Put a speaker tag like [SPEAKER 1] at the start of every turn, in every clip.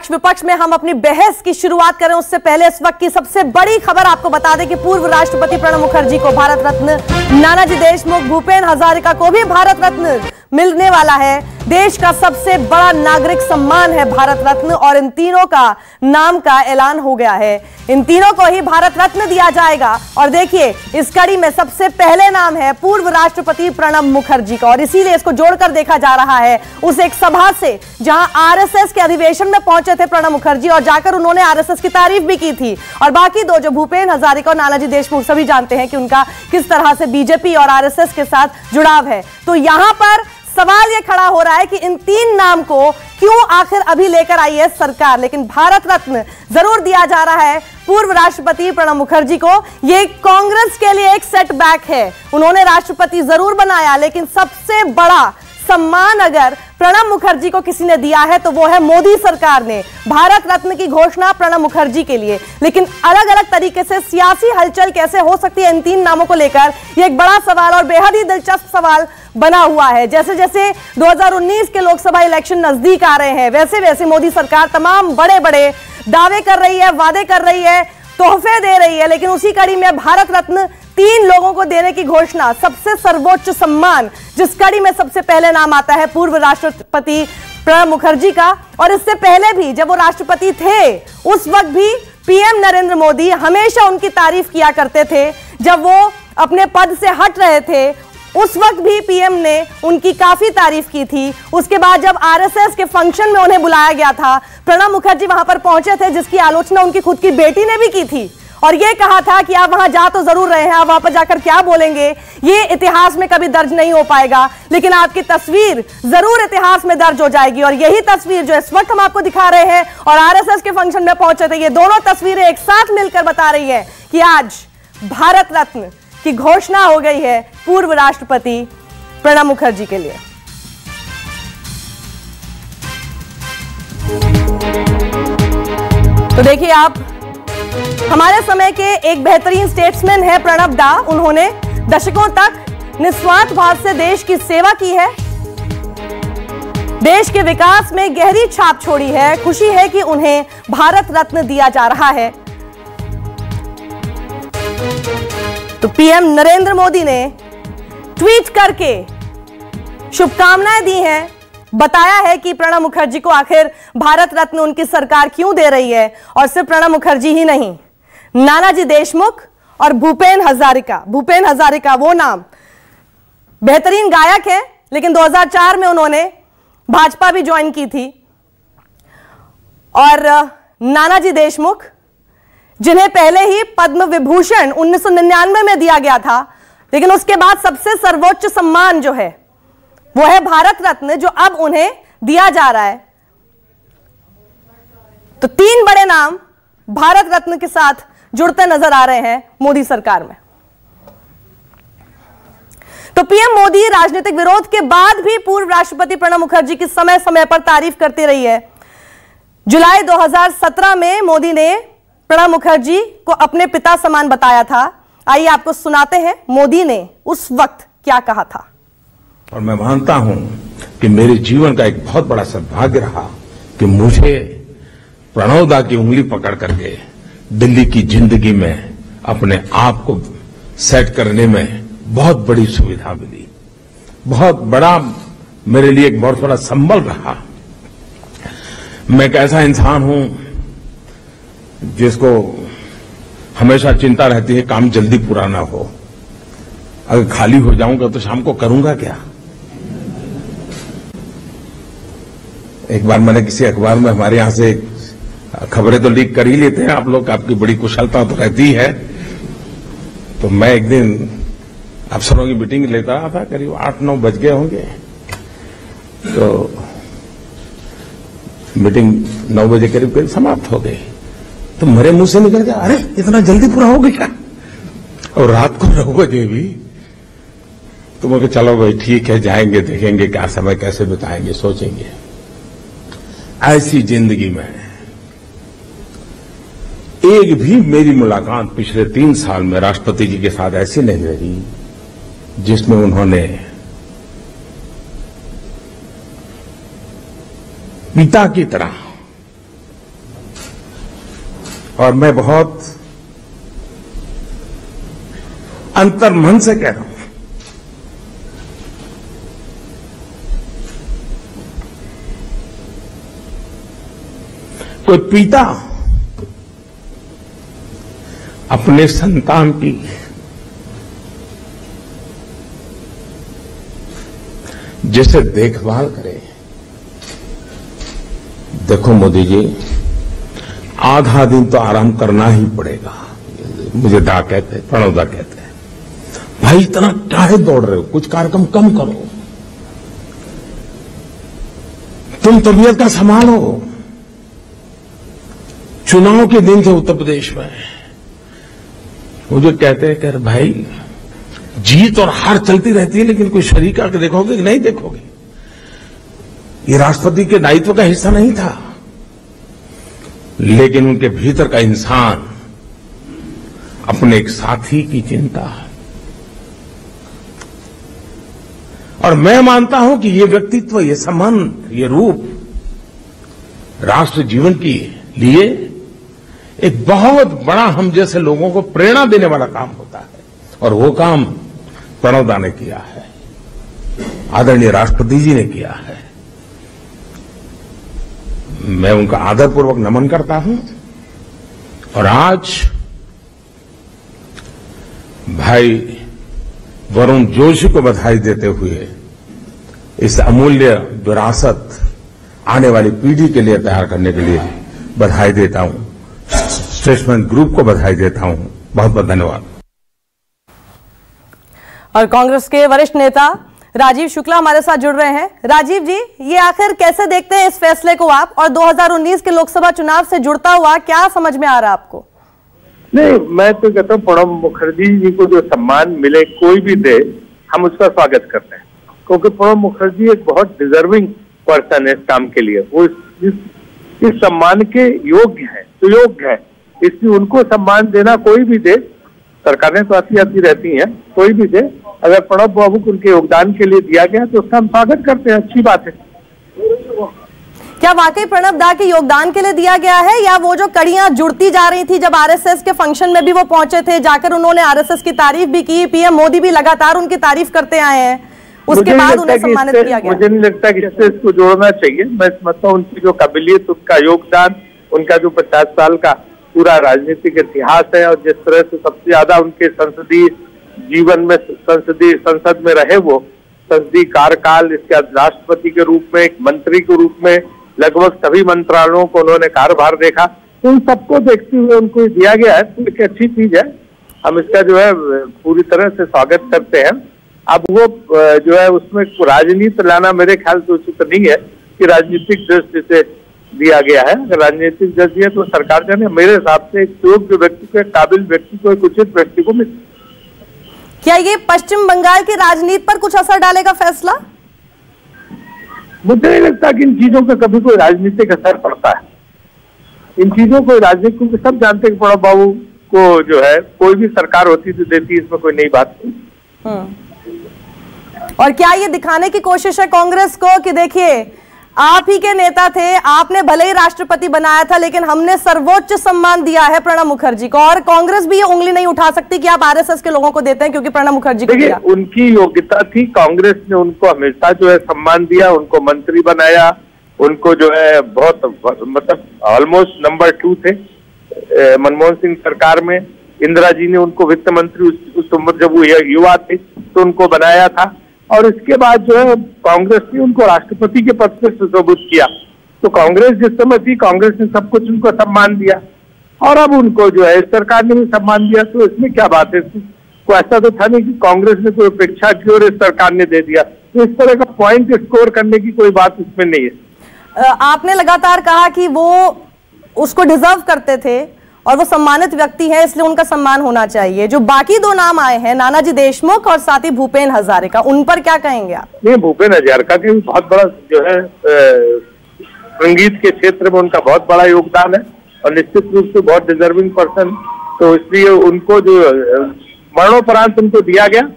[SPEAKER 1] पक्ष विपक्ष में हम अपनी बहस की शुरुआत करें उससे पहले इस वक्त की सबसे बड़ी खबर आपको बता दें कि पूर्व राष्ट्रपति प्रणब मुखर्जी को भारत रत्न, नानाजी देशमुख, भूपेन हजारिका को भी भारत रत्न मिलने वाला है। देश का सबसे बड़ा नागरिक सम्मान है भारत रत्न और इन तीनों का नाम का ऐलान हो गया है। इन तीनों को ही भारत रत्न दिया जाएगा और देखिए इस कड़ी में सबसे पहले नाम है पूर्व राष्ट्रपति प्रणब मुखर्जी का और इसीलिए इसको जोड़कर देखा जा रहा है उस एक सभा से जहां आरएसएस के अधिवेशन में पहुंचे थे प्रणब मुखर्जी और जाकर उन्होंने आरएसएस की तारीफ भी की थी। और बाकी दो जो भूपेन हजारिका और नानाजी देशमुख सभी जानते हैं कि उनका किस तरह से बीजेपी और आरएसएस के साथ जुड़ाव है। तो यहां पर सवाल यह खड़ा हो रहा है कि इन तीन नाम को क्यों आखिर अभी लेकर आई है सरकार, लेकिन भारत रत्न जरूर दिया जा रहा है पूर्व राष्ट्रपति प्रणब मुखर्जी को। यह कांग्रेस के लिए एक सेटबैक है, उन्होंने राष्ट्रपति जरूर बनाया लेकिन सबसे बड़ा सम्मान अगर प्रणब मुखर्जी को किसी ने दिया है तो वो है मोदी सरकार ने। भारत रत्न की घोषणा प्रणब मुखर्जी के लिए, लेकिन अलग अलग तरीके से सियासी हलचल कैसे हो सकती है इन तीन नामों को लेकर, यह एक बड़ा सवाल और बेहद ही दिलचस्प सवाल बना हुआ है। जैसे जैसे 2019 के लोकसभा इलेक्शन नजदीक आ रहे हैं वैसे वैसे मोदी सरकार तमाम बड़े बड़े दावे कर रही है, वादे कर रही है, तोहफे दे रही है, लेकिन उसी कड़ी में भारत रत्न तीन लोगों को देने की घोषणा, सबसे सर्वोच्च सम्मान जिस कड़ी में सबसे पहले नाम आता है पूर्व राष्ट्रपति प्रणब मुखर्जी का। और इससे पहले भी जब वो राष्ट्रपति थे उस वक्त भी पीएम नरेंद्र मोदी हमेशा उनकी तारीफ किया करते थे। जब वो अपने पद से हट रहे थे उस वक्त भी पीएम ने उनकी काफी तारीफ की थी। उसके बाद जब आरएसएस के फंक्शन में उन्हें बुलाया गया था, प्रणब मुखर्जी वहां पर पहुंचे थे जिसकी आलोचना उनकी खुद की बेटी ने भी की थी और यह कहा था कि आप वहां जा तो जरूर रहे हैं, आप वहां पर जाकर क्या बोलेंगे ये इतिहास में कभी दर्ज नहीं हो पाएगा, लेकिन आपकी तस्वीर जरूर इतिहास में दर्ज हो जाएगी। और यही तस्वीर जो इस वक्त हम आपको दिखा रहे हैं और आरएसएस के फंक्शन में पहुंचे थे, ये दोनों तस्वीरें एक साथ मिलकर बता रही है कि आज भारत रत्न की घोषणा हो गई है पूर्व राष्ट्रपति प्रणब मुखर्जी के लिए। तो देखिए आप, हमारे समय के एक बेहतरीन स्टेट्समैन है प्रणब दा, उन्होंने दशकों तक निस्वार्थ भाव से देश की सेवा की है, देश के विकास में गहरी छाप छोड़ी है। खुशी है कि उन्हें भारत रत्न दिया जा रहा है। तो पीएम नरेंद्र मोदी ने ट्वीट करके शुभकामनाएं दी हैं, बताया है कि प्रणब मुखर्जी को आखिर भारत रत्न उनकी सरकार क्यों दे रही है। और सिर्फ प्रणब मुखर्जी ही नहीं, नानाजी देशमुख और भूपेन हजारिका वो नाम बेहतरीन गायक है, लेकिन 2004 में उन्होंने भाजपा भी ज्वाइन की थी। और नानाजी देशमुख जिन्हें पहले ही पद्म विभूषण 1999 में दिया गया था, लेकिन उसके बाद सबसे सर्वोच्च सम्मान जो है वो है भारत रत्न, जो अब उन्हें दिया जा रहा है। तो तीन बड़े नाम भारत रत्न के साथ जुड़ते नजर आ रहे हैं मोदी सरकार में। तो पीएम मोदी राजनीतिक विरोध के बाद भी पूर्व राष्ट्रपति प्रणब मुखर्जी की समय समय पर तारीफ करती रही है। जुलाई 2017 में मोदी ने प्रणब मुखर्जी को अपने पिता समान बताया था। आइए आपको सुनाते हैं मोदी ने उस वक्त क्या कहा था।
[SPEAKER 2] और मैं मानता हूं कि मेरे जीवन का एक बहुत बड़ा सौभाग्य रहा कि मुझे प्रणब दा की उंगली पकड़ करके दिल्ली की जिंदगी में अपने आप को सेट करने में बहुत बड़ी सुविधा मिली। बहुत बड़ा मेरे लिए एक बहुत बड़ा संबल रहा। मैं एक ऐसा इंसान हूं जिसको हमेशा चिंता रहती है काम जल्दी पूरा ना हो। अगर खाली हो जाऊंगा तो शाम को करूंगा क्या। एक बार मैंने किसी अखबार में, हमारे यहां से खबरें तो लीक कर ही लेते हैं आप लोग, आपकी बड़ी कुशलता तो रहती है। तो मैं एक दिन अफसरों की मीटिंग लेता रहा था, करीब 8-9 बज गए होंगे। तो मीटिंग 9 बजे करीब समाप्त हो गई। तो मेरे मुंह से निकल गया, अरे इतना जल्दी पूरा हो गया। और रात को 9 बजे भी। तो मैं चलो भाई ठीक है, जाएंगे देखेंगे क्या समय कैसे बिताएंगे, सोचेंगे। ऐसी जिंदगी में एक भी मेरी मुलाकात पिछले 3 साल में राष्ट्रपति जी के साथ ऐसी नहीं रही जिसमें उन्होंने पिता की तरह और मैं बहुत अंतर्मन से कह रहा हूं, कोई पिता अपने संतान की जैसे देखभाल करे। देखो मोदी जी, आधा दिन तो आराम करना ही पड़ेगा। मुझे दा कहते हैं, प्रणव दा कहते हैं, भाई इतना काहे दौड़ रहे हो, कुछ कार्यक्रम कम करो, तुम तबीयत का संभालो। चुनाव के दिन थे उत्तर प्रदेश में, मुझे कहते हैं कि भाई जीत और हार चलती रहती है, लेकिन कोई शरीक आके देखोगे कि नहीं देखोगे? ये राष्ट्रपति के दायित्व का हिस्सा नहीं था, लेकिन उनके भीतर का इंसान अपने एक साथी की चिंता। और मैं मानता हूं कि ये व्यक्तित्व, ये संबंध, ये रूप राष्ट्र जीवन के लिए एक बहुत बड़ा, हम जैसे लोगों को प्रेरणा देने वाला काम होता है। और वो काम प्रणव दा ने किया है, आदरणीय राष्ट्रपति जी ने किया है। मैं उनका आदरपूर्वक नमन करता हूं। और आज भाई वरुण जोशी को बधाई देते हुए इस अमूल्य विरासत आने वाली पीढ़ी के लिए तैयार करने के लिए बधाई देता हूं। स्टेट्समैन ग्रुप को बधाई देता हूं। बहुत बहुत धन्यवाद।
[SPEAKER 1] और कांग्रेस के वरिष्ठ नेता राजीव शुक्ला हमारे साथ जुड़ रहे हैं। राजीव जी, ये आखिर कैसे देखते हैं इस फैसले को आप, और 2019 के लोकसभा चुनाव से जुड़ता हुआ क्या समझ में आ रहा है आपको?
[SPEAKER 3] नहीं, मैं तो कहता हूँ प्रणब मुखर्जी जी को जो सम्मान मिले, कोई भी दे, हम उसका स्वागत करते हैं, क्योंकि प्रणब मुखर्जी एक बहुत डिजर्विंग पर्सन है इस काम के लिए। वो इस सम्मान के योग्य है, तो योग्य है, इसलिए उनको सम्मान देना कोई भी दे। सरकारें तो आती रहती हैं, कोई भी दे, अगर प्रणब बाबू को उनके योगदान के लिए दिया गया तो उसका हम स्वागत करते हैं, अच्छी बात है।
[SPEAKER 1] क्या वाकई प्रणब दा के योगदान के लिए दिया गया है, या वो जो कड़ियां जुड़ती जा रही थी, जब आरएसएस के फंक्शन में भी वो पहुंचे थे, जाकर उन्होंने आरएसएस की तारीफ भी की, पीएम मोदी भी लगातार उनकी तारीफ करते आए हैं, उसके बाद उन्हें सम्मानित किया गया?
[SPEAKER 3] मुझे नहीं लगता कि इससे इसको जोड़ना चाहिए। मैं समझता हूँ उनकी जो काबिलियत, उनका योगदान, उनका जो 50 साल का पूरा राजनीतिक इतिहास है, और जिस तरह से सबसे ज्यादा उनके संसदीय जीवन में, संसद में रहे, वो संसदीय कार्यकाल, इसके बाद राष्ट्रपति के रूप में, एक मंत्री के रूप में लगभग सभी मंत्रालयों को उन्होंने कार्यभार देखा, तो उन सबको देखते हुए उनको दिया गया है, तो एक अच्छी चीज है। हम इसका जो है पूरी तरह से स्वागत करते हैं। अब वो जो है उसमें राजनीति लाना मेरे ख्याल से उचित नहीं है कि राजनीतिक दृष्टि से दिया गया है। अगर राजनीतिक दृष्टि है तो सरकार जाने, मेरे हिसाब से एक योग्य व्यक्ति को, एक काबिल व्यक्ति को, एक उचित व्यक्ति को मिले।
[SPEAKER 1] क्या ये पश्चिम बंगाल की राजनीति पर कुछ असर डालेगा फैसला?
[SPEAKER 3] मुझे नहीं लगता कि इन चीजों का कभी कोई राजनीतिक असर पड़ता है। इन चीजों को राजनीतिक, क्योंकि सब जानते हैं कि प्रणब बाबू को जो है कोई भी सरकार होती तो देती, इसमें कोई नई बात नहीं।
[SPEAKER 1] और क्या ये दिखाने की कोशिश है कांग्रेस को कि देखिए आप ही के नेता थे, आपने भले ही राष्ट्रपति बनाया था, लेकिन हमने सर्वोच्च सम्मान दिया है प्रणब मुखर्जी को, और कांग्रेस भी ये उंगली नहीं उठा सकती कि आप आरएसएस के लोगों को देते हैं क्योंकि प्रणब मुखर्जी को दिया?
[SPEAKER 3] उनकी योग्यता थी, कांग्रेस ने उनको हमेशा जो है सम्मान दिया, उनको मंत्री बनाया, उनको जो है बहुत मतलब ऑलमोस्ट नंबर 2 थे मनमोहन सिंह सरकार में। इंदिरा जी ने उनको वित्त मंत्री उस उम्र जब वो युवा थे तो उनको बनाया था, और इसके बाद जो है कांग्रेस ने उनको राष्ट्रपति के पद से सुशोभित किया। तो कांग्रेस जिस समय थी, कांग्रेस ने सब कुछ उनको सम्मान दिया, और अब उनको जो है सरकार ने भी सम्मान दिया, तो इसमें क्या बात है? कोई ऐसा तो था नहीं कि कांग्रेस ने कोई अपेक्षा की और इस सरकार ने दे दिया, तो इस तरह का पॉइंट स्कोर करने की कोई बात इसमें नहीं है।
[SPEAKER 1] आपने लगातार कहा कि वो उसको डिजर्व करते थे और वो सम्मानित व्यक्ति हैं, इसलिए उनका सम्मान होना चाहिए। जो बाकी 2 नाम आए हैं, नानाजी देशमुख और साथ ही भूपेन हजारिका, उन पर क्या कहेंगे आप?
[SPEAKER 3] नहीं, भूपेन हजारिका के बहुत बड़ा जो है संगीत के क्षेत्र में उनका बहुत बड़ा योगदान है, और निश्चित रूप से बहुत डिजर्विंग पर्सन, तो इसलिए उनको जो मरणोपरांत उनको दिया गया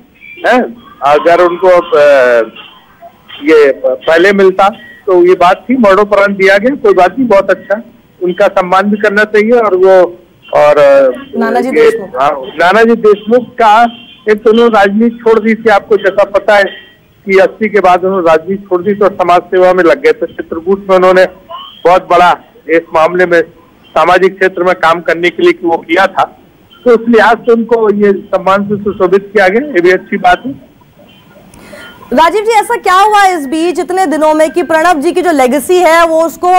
[SPEAKER 3] है। अगर उनको ये पहले मिलता तो ये बात थी, मरणोपरांत दिया गया, कोई बात नहीं, बहुत अच्छा, उनका सम्मान भी करना चाहिए। और वो और
[SPEAKER 1] नानाजी देशमुख।
[SPEAKER 3] नानाजी देशमुख का एक तो उन्होंने राजनीति छोड़ दी थी, आपको जैसा पता है कि 80 के बाद उन्होंने राजनीति छोड़ दी तो समाज सेवा में लग गए। तो चित्रकूट में उन्होंने बहुत बड़ा इस मामले में सामाजिक क्षेत्र में काम करने के लिए वो किया था, तो इस लिहाज से उनको ये सम्मान से सुशोभित किया गया, ये भी अच्छी बात है।
[SPEAKER 1] राजीव जी, ऐसा क्या हुआ इस बीच इतने दिनों में कि प्रणब जी की जो लेगेसी है वो उसको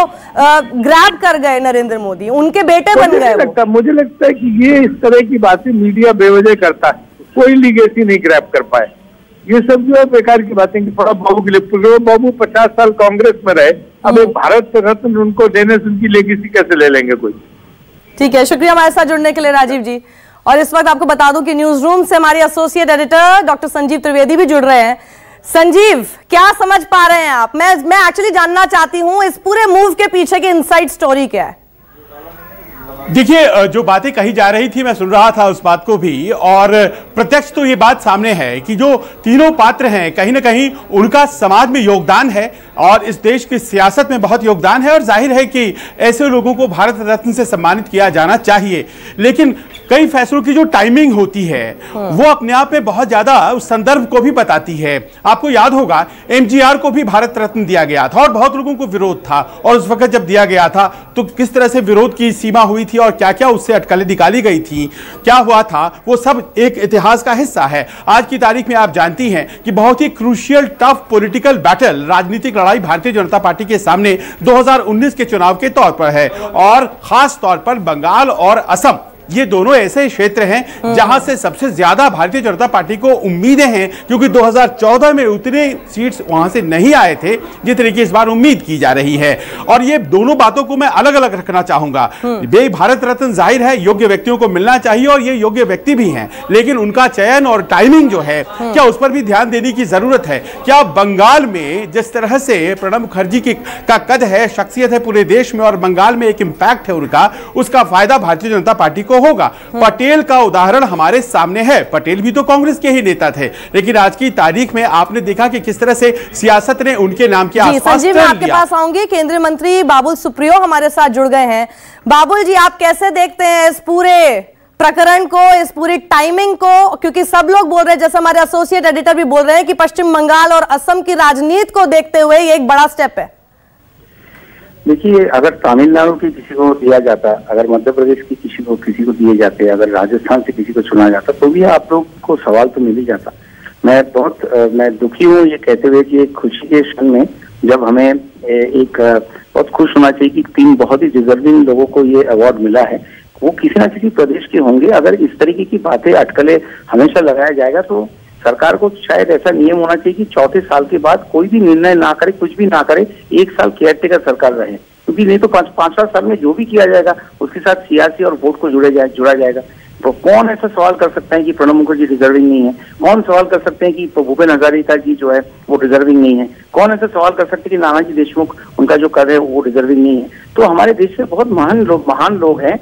[SPEAKER 1] ग्रैब कर गए नरेंद्र मोदी, उनके बेटे बन गए?
[SPEAKER 3] मुझे लगता है कि ये इस तरह की बातें मीडिया बेवजह करता है, कोई लीगेसी नहीं ग्रैब कर पाए। ये सब जो है बेकार की बातें कि प्रणब बाबू के लिए, प्रणब बाबू 50 साल कांग्रेस में रहे, अब एक भारत रत्न उनको देने से उनकी लेगेसी कैसे ले लेंगे कोई?
[SPEAKER 1] ठीक है, शुक्रिया हमारे साथ जुड़ने के लिए राजीव जी। और इस वक्त आपको बता दूं कि न्यूज रूम से हमारे associate editor doctor Sanjeev Trivedi भी जुड़ रहे हैं। संजीव, क्या समझ पा रहे हैं आप? मैं एक्चुअली जानना चाहती हूं इस पूरे मूव के पीछे की इनसाइड स्टोरी क्या है?
[SPEAKER 4] देखिए, जो बातें कही जा रही थी मैं सुन रहा था उस बात को भी, और प्रत्यक्ष तो ये बात सामने है कि जो तीनों पात्र हैं कहीं ना कहीं उनका समाज में योगदान है और इस देश की सियासत में बहुत योगदान है, और जाहिर है कि ऐसे लोगों को भारत रत्न से सम्मानित किया जाना चाहिए। लेकिन कई फैसलों की जो टाइमिंग होती है वो अपने आप में बहुत ज्यादा उस संदर्भ को भी बताती है। आपको याद होगा एमजीआर को भी भारत रत्न दिया गया था और बहुत लोगों को विरोध था, और उस वक्त जब दिया गया था तो किस तरह से विरोध की सीमा हुई थी और क्या क्या उससे अटकलें निकाली गई थी, क्या हुआ था, वो सब एक इतिहास का हिस्सा है। आज की तारीख में आप जानती हैं कि बहुत ही क्रूशियल टफ पॉलिटिकल बैटल, राजनीतिक लड़ाई भारतीय जनता पार्टी के सामने 2019 के चुनाव के तौर पर है, और खास तौर पर बंगाल और असम, ये दोनों ऐसे क्षेत्र हैं जहां से सबसे ज्यादा भारतीय जनता पार्टी को उम्मीदें हैं, क्योंकि 2014 में उतने सीट्स वहां से नहीं आए थे जितने की इस बार उम्मीद की जा रही है। और ये दोनों बातों को मैं अलग अलग रखना चाहूंगा। बे भारत रत्न जाहिर है योग्य व्यक्तियों को मिलना चाहिए और ये योग्य व्यक्ति भी हैं, लेकिन उनका चयन और टाइमिंग जो है क्या उस पर भी ध्यान देने की जरूरत है। क्या बंगाल में जिस तरह से प्रणब मुखर्जी का कद है, शख्सियत है पूरे देश में, और बंगाल में एक इंपैक्ट है उनका, उसका फायदा भारतीय जनता पार्टी को होगा? पटेल का उदाहरण हमारे सामने है, पटेल भी तो कांग्रेस के ही नेता थे, लेकिन आज की तारीख में आपने देखा कि किस तरह से सियासत ने उनके नाम के आसपास
[SPEAKER 1] संजीव, मैं आपके पास आऊंगी। केंद्रीय मंत्री बाबुल सुप्रियो हमारे साथ जुड़ गए हैं। बाबुल जी, आप कैसे देखते हैं इस पूरे प्रकरण को, इस पूरी टाइमिंग को? क्योंकि सब लोग बोल रहे हैं, जैसे हमारे एसोसिएट एडिटर भी बोल रहे हैं कि पश्चिम बंगाल और असम की राजनीति को देखते हुए ये एक बड़ा स्टेप है।
[SPEAKER 5] देखिए, अगर तमिलनाडु की किसी को दिया जाता, अगर मध्य प्रदेश की किसी को दिए जाते, अगर राजस्थान से किसी को चुना जाता, तो भी आप लोग को सवाल तो मिल ही जाता। मैं दुखी हूँ ये कहते हुए कि एक खुशी के क्षण में जब हमें एक बहुत खुश होना चाहिए कि 3 बहुत ही डिजर्विंग लोगों को ये अवार्ड मिला है, वो किसी न किसी प्रदेश के होंगे। अगर इस तरीके की बातें अटकलें हमेशा लगाया जाएगा तो सरकार को शायद ऐसा नियम होना चाहिए कि 34 साल के बाद कोई भी निर्णय ना करे, कुछ भी ना करे, 1 साल केयरटेकर सरकार रहे, क्योंकि नहीं तो 5-7 साल में जो भी किया जाएगा उसके साथ सियासी और वोट को जुड़ा जाएगा। तो कौन ऐसा सवाल कर सकता है कि प्रणब मुखर्जी डिजर्विंग नहीं है? कौन सवाल कर सकते हैं कि भूपेन हजारिका जी जो है वो डिजर्विंग नहीं है? कौन ऐसा सवाल कर सकते हैं कि नानाजी देशमुख उनका जो कर है वो डिजर्विंग नहीं है? तो हमारे देश में बहुत महान लोग हैं,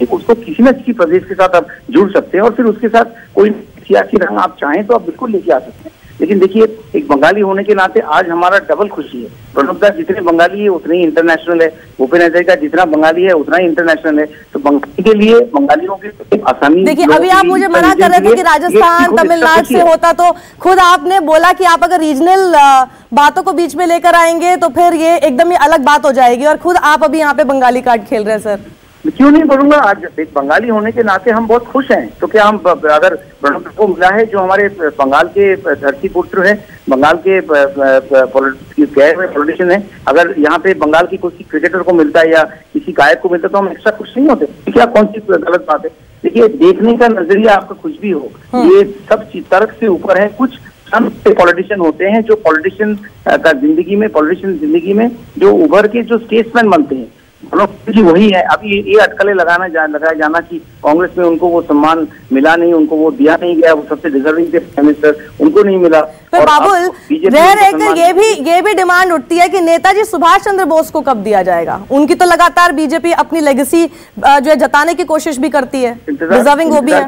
[SPEAKER 5] उसको किसी न किसी प्रदेश के साथ आप जुड़ सकते हैं और फिर उसके साथ कोई सियासी रंग आप चाहें तो आप बिल्कुल लेके आ सकते हैं। लेकिन देखिए, एक बंगाली होने के नाते आज हमारा डबल खुशी है। प्रणब दा जितने बंगाली है उतने ही इंटरनेशनल है, भूपेन हजारिका जितना बंगाली है उतना ही इंटरनेशनल है। तो बंगाली के लिए, बंगालियों के आसानी।
[SPEAKER 1] देखिए, अभी आप मुझे मना कर रहे थे कि राजस्थान तमिलनाडु से होता, तो खुद आपने बोला कि आप अगर रीजनल बातों को बीच में लेकर आएंगे तो फिर ये एकदम ही अलग बात हो जाएगी, और खुद आप अभी यहाँ पे बंगाली कार्ड खेल रहे हैं। सर,
[SPEAKER 5] क्यों नहीं बोलूंगा? आज एक बंगाली होने के नाते हम बहुत खुश हैं। तो क्या हम अगर प्रणब को मिला है जो हमारे बंगाल के धरती पुत्र है, बंगाल के गए हुए पॉलिटिशियन है, अगर यहाँ पे बंगाल की किसी क्रिकेटर को मिलता है या किसी गायक को मिलता है तो हम एक्स्ट्रा खुश नहीं होते? क्या कौन सी गलत बात है? देखिए, देखने का नजरिया आपका कुछ भी हो, ये सब चीज तर्क से ऊपर है। कुछ पॉलिटिशियन होते हैं जो पॉलिटिशियन जिंदगी में जो उभर के जो स्टेट्समैन बनते हैं, जी वही है। अभी ये अटकलें लगाया जाना कि कांग्रेस में उनको वो सम्मान मिला नहीं, उनको वो दिया नहीं गया, वो सबसे डिजर्विंग थे प्राइम मिनिस्टर, उनको नहीं मिला।
[SPEAKER 1] तो बाबुल रह रहकर ये भी डिमांड उठती है कि नेताजी सुभाष चंद्र बोस को कब दिया जाएगा? उनकी तो लगातार बीजेपी अपनी लेगेसी जो है जताने की कोशिश भी करती है, डिजर्विंग वो भी है।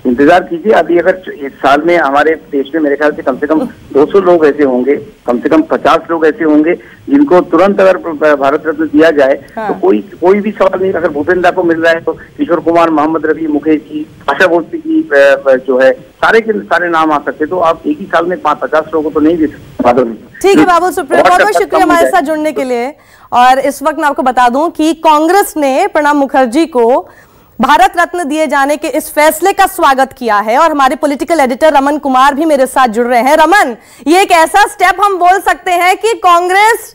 [SPEAKER 5] इंतजार कीजिए। अभी अगर इस साल में हमारे देश में मेरे ख्याल से कम 200 लोग ऐसे होंगे, कम से कम 50 लोग ऐसे होंगे जिनको तुरंत अगर भारत रत्न दिया जाए तो कोई भी सवाल नहीं। अगर भूपेंद्र दा को मिल रहा है तो किशोर कुमार, मोहम्मद रफी, मुकेश जी, आशा भोसले जी जो है सारे के सारे नाम आ सकते। तो आप एक ही साल में 50 लोगों को तो नहीं दे सकते।
[SPEAKER 1] ठीक है बाबू, सुप्रीम बहुत बहुत शुक्रिया हमारे साथ जुड़ने के लिए। और इस वक्त मैं आपको बता दूं कि कांग्रेस ने प्रणब मुखर्जी को भारत रत्न दिए जाने के इस फैसले का स्वागत किया है और हमारे पॉलिटिकल एडिटर रमन कुमार भी मेरे साथ जुड़ रहे हैं। रमन, ये एक ऐसा स्टेप हम बोल सकते हैं कि कांग्रेस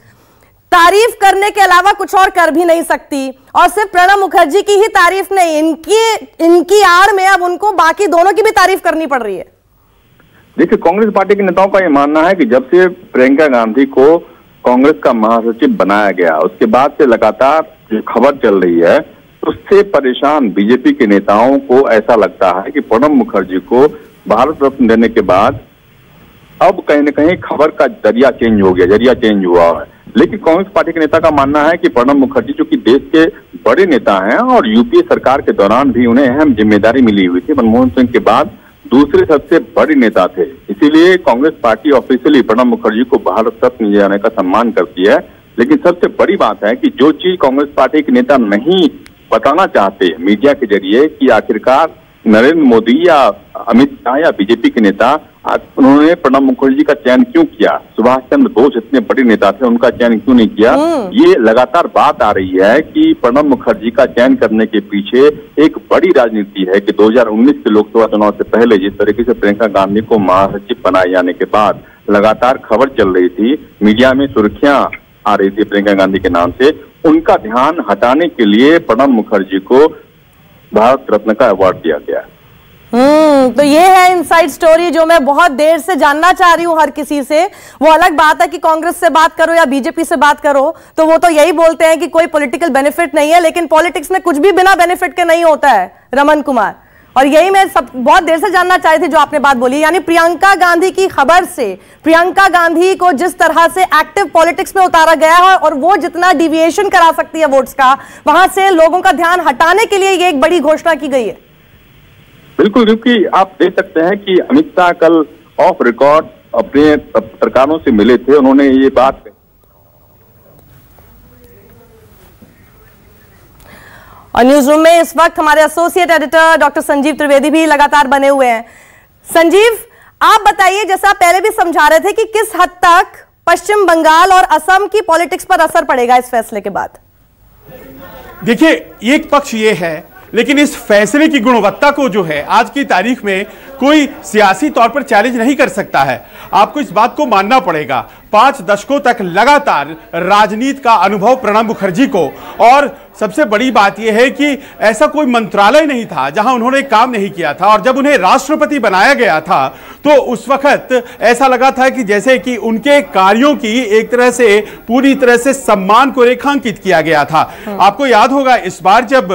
[SPEAKER 1] तारीफ करने के अलावा कुछ और कर भी नहीं सकती, और सिर्फ प्रणब मुखर्जी की ही तारीफ नहीं, इनकी आड़ में अब उनको बाकी दोनों की भी तारीफ करनी पड़ रही है।
[SPEAKER 6] देखिए, कांग्रेस पार्टी के नेताओं का यह मानना है कि जब से प्रियंका गांधी को कांग्रेस का महासचिव बनाया गया उसके बाद से लगातार जो खबर चल रही है उससे परेशान बीजेपी के नेताओं को ऐसा लगता है कि प्रणब मुखर्जी को भारत रत्न देने के बाद अब कहीं न कहीं खबर का जरिया चेंज हुआ है। लेकिन कांग्रेस पार्टी के नेता का मानना है कि प्रणब मुखर्जी जो कि देश के बड़े नेता हैं और यूपीए सरकार के दौरान भी उन्हें अहम जिम्मेदारी मिली हुई थी, मनमोहन सिंह के बाद दूसरे सबसे बड़े नेता थे, इसीलिए कांग्रेस पार्टी ऑफिशियली प्रणब मुखर्जी को भारत रत्न दिए जाने का सम्मान करती है। लेकिन सबसे बड़ी बात है कि जो चीज कांग्रेस पार्टी के नेता नहीं बताना चाहते मीडिया के जरिए कि आखिरकार नरेंद्र मोदी या अमित शाह या बीजेपी के नेता उन्होंने प्रणब मुखर्जी का चयन क्यों किया, सुभाष चंद्र बोस इतने बड़े नेता थे उनका चयन क्यों नहीं किया, ये लगातार बात आ रही है कि प्रणब मुखर्जी का चयन करने के पीछे एक बड़ी राजनीति है कि 2019 के लोकसभा चुनाव से पहले जिस तरीके से प्रियंका गांधी को महासचिव बनाए जाने के बाद लगातार खबर चल रही थी, मीडिया में सुर्खियां आ रही थी प्रियंका गांधी के नाम से, उनका ध्यान हटाने के लिए प्रणब मुखर्जी को भारत रत्न का अवार्ड दिया गया।
[SPEAKER 1] तो ये है इनसाइड स्टोरी जो मैं बहुत देर से जानना चाह रही हूं हर किसी से। वो अलग बात है कि कांग्रेस से बात करो या बीजेपी से बात करो तो वो तो यही बोलते हैं कि कोई पॉलिटिकल बेनिफिट नहीं है, लेकिन पॉलिटिक्स में कुछ भी बिना बेनिफिट के नहीं होता है रमन कुमार। और यही मैं बहुत देर से जानना चाहती थी जो आपने बात बोली, यानी प्रियंका गांधी की खबर से प्रियंका गांधी को जिस तरह से एक्टिव पॉलिटिक्स में उतारा गया है और वो जितना डिविएशन करा सकती है वोट्स का, वहां से लोगों का ध्यान हटाने के लिए ये एक बड़ी घोषणा की गई है।
[SPEAKER 6] बिल्कुल, क्योंकि आप देख सकते हैं कि अमित शाह कल ऑफ रिकॉर्ड अपने पत्रकारों से मिले थे, उन्होंने ये बात
[SPEAKER 1] और न्यूज रूम में इस वक्त हमारे associate editor doctor Sanjeev Trivedi भी लगातार बने हुए हैं। संजीव, आप बताइए, जैसा आप पहले भी समझा रहे थे कि किस हद तक पश्चिम बंगाल और असम की पॉलिटिक्स पर असर पड़ेगा इस फैसले के बाद?
[SPEAKER 4] देखिए, एक पक्ष ये है, लेकिन इस फैसले की गुणवत्ता को जो है आज की तारीख में कोई सियासी तौर पर चैलेंज नहीं कर सकता है। आपको इस बात को मानना पड़ेगा, 5 दशकों तक लगातार राजनीति का अनुभव प्रणब मुखर्जी को, और सबसे बड़ी बात यह है कि ऐसा कोई मंत्रालय नहीं था जहां उन्होंने काम नहीं किया था, और जब उन्हें राष्ट्रपति बनाया गया था तो उस वक्त ऐसा लगा था कि जैसे कि उनके कार्यों की एक तरह से पूरी तरह से सम्मान को रेखांकित किया गया था। आपको याद होगा इस बार जब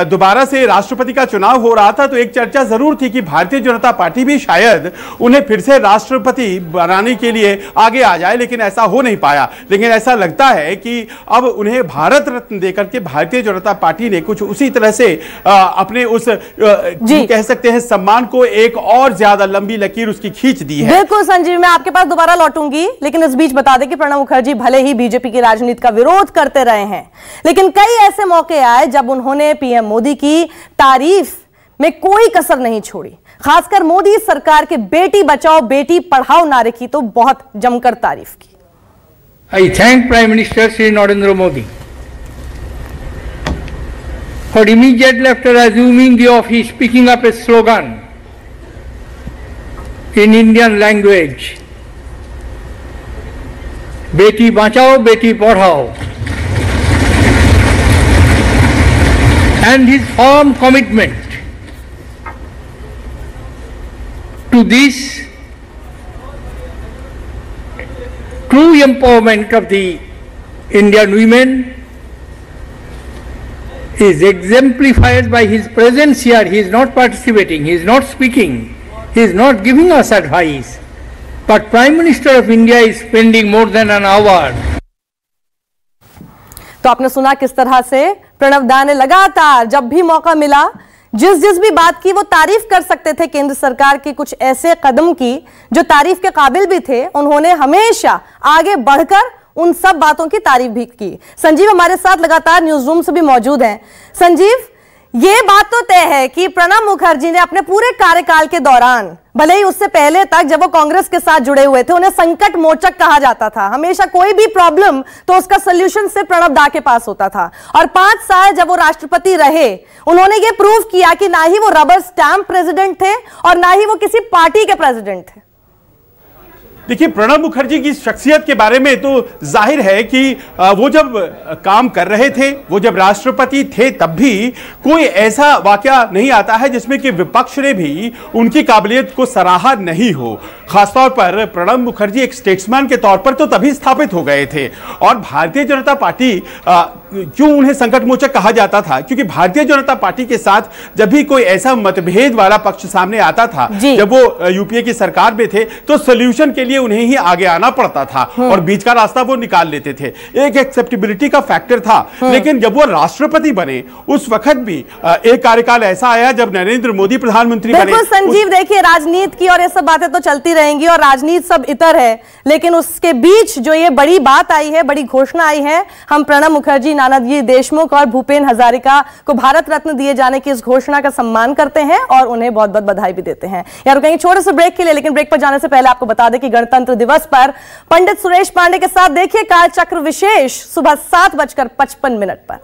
[SPEAKER 4] दोबारा से राष्ट्रपति का चुनाव हो रहा था तो एक चर्चा जरूर थी कि भारतीय जनता पार्टी भी शायद उन्हें फिर से राष्ट्रपति बनाने के लिए आगे आ जाए, लेकिन ऐसा हो नहीं पाया। लेकिन ऐसा लगता है कि अब उन्हें भारत रत्न देकर के भारतीय जनता पार्टी ने कुछ उसी तरह से अपने उस कह सकते हैं सम्मान को एक और ज्यादा लंबी लकीर उसकी खींच दी है।
[SPEAKER 1] बिल्कुल संजीव, मैं आपके पास दोबारा लौटूंगी, लेकिन इस बीच बता दें कि प्रणब मुखर्जी भले ही बीजेपी की राजनीति का विरोध करते रहे हैं, लेकिन कई ऐसे मौके आए जब उन्होंने पीएम मोदी की तारीफ में कोई कसर नहीं छोड़ी। खासकर मोदी सरकार के बेटी बचाओ बेटी पढ़ाओ नारे की तो बहुत जमकर तारीफ की।
[SPEAKER 7] I thank Prime Minister Shri Narendra Modi for immediately after assuming the office picking up a slogan in Indian language, Beti Bachao, Beti Padhao, and his firm commitment to this true empowerment of the Indian women is exemplified by his presence here. He is not participating, he is not speaking, he is not giving us advice, but Prime Minister of India is spending more than an hour.
[SPEAKER 1] तो आपने सुना किस तरह से प्रणब दा ने लगातार जब भी मौका मिला जिस भी बात की वो तारीफ कर सकते थे केंद्र सरकार के कुछ ऐसे कदम की जो तारीफ के काबिल भी थे, उन्होंने हमेशा आगे बढ़कर उन सब बातों की तारीफ भी की। संजीव हमारे साथ लगातार न्यूज रूम से भी मौजूद हैं। संजीव, ये बात तो तय है कि प्रणब मुखर्जी ने अपने पूरे कार्यकाल के दौरान, भले ही उससे पहले तक जब वो कांग्रेस के साथ जुड़े हुए थे, उन्हें संकट मोचक कहा जाता था। हमेशा कोई भी प्रॉब्लम तो उसका सोल्यूशन सिर्फ प्रणब दा के पास होता था। और 5 साल जब वो राष्ट्रपति रहे, उन्होंने ये प्रूव किया कि ना ही वो रबर स्टैम्प प्रेसिडेंट थे और ना ही वो किसी पार्टी के प्रेसिडेंट थे।
[SPEAKER 4] देखिए, प्रणब मुखर्जी की शख्सियत के बारे में तो जाहिर है कि वो जब काम कर रहे थे, वो जब राष्ट्रपति थे, तब भी कोई ऐसा वाकया नहीं आता है जिसमें कि विपक्ष ने भी उनकी काबिलियत को सराहा नहीं हो। खासतौर पर प्रणब मुखर्जी एक स्टेट्समैन के तौर पर तो तभी स्थापित हो गए थे। और भारतीय जनता पार्टी क्यों उन्हें संकट मोचक कहा जाता था? क्योंकि भारतीय जनता पार्टी के साथ जब भी कोई ऐसा मतभेद वाला पक्ष सामने आता था, जब वो यूपीए की सरकार में थे, तो सोल्यूशन के लिए उन्हें ही आगे आना पड़ता था और बीच का रास्ता वो निकाल लेते थे। एक एक्सेप्टेबिलिटी का फैक्टर था। लेकिन जब वो राष्ट्रपति बने, उस वक्त भी एक कार्यकाल ऐसा आया जब नरेंद्र मोदी प्रधानमंत्री बने।
[SPEAKER 1] बिल्कुल संजीव, देखिए राजनीति की और ये सब बातें तो चलती रहेंगी और राजनीति सब इतर है, लेकिन उसके बीच जो ये बड़ी बात आई है, बड़ी घोषणा आई है, हम प्रणब मुखर्जी, नानाजी देशमुख और भूपेन हजारिका को भारत रत्न दिए जाने की इस घोषणा का सम्मान करते हैं और उन्हें बहुत बहुत बधाई भी देते हैं। यार रुकेंगे छोटे से ब्रेक के लिए, लेकिन ब्रेक पर जाने से पहले आपको बता दें कि गणतंत्र दिवस पर पंडित सुरेश पांडे के साथ देखिए कालचक्र विशेष सुबह 7:55 पर।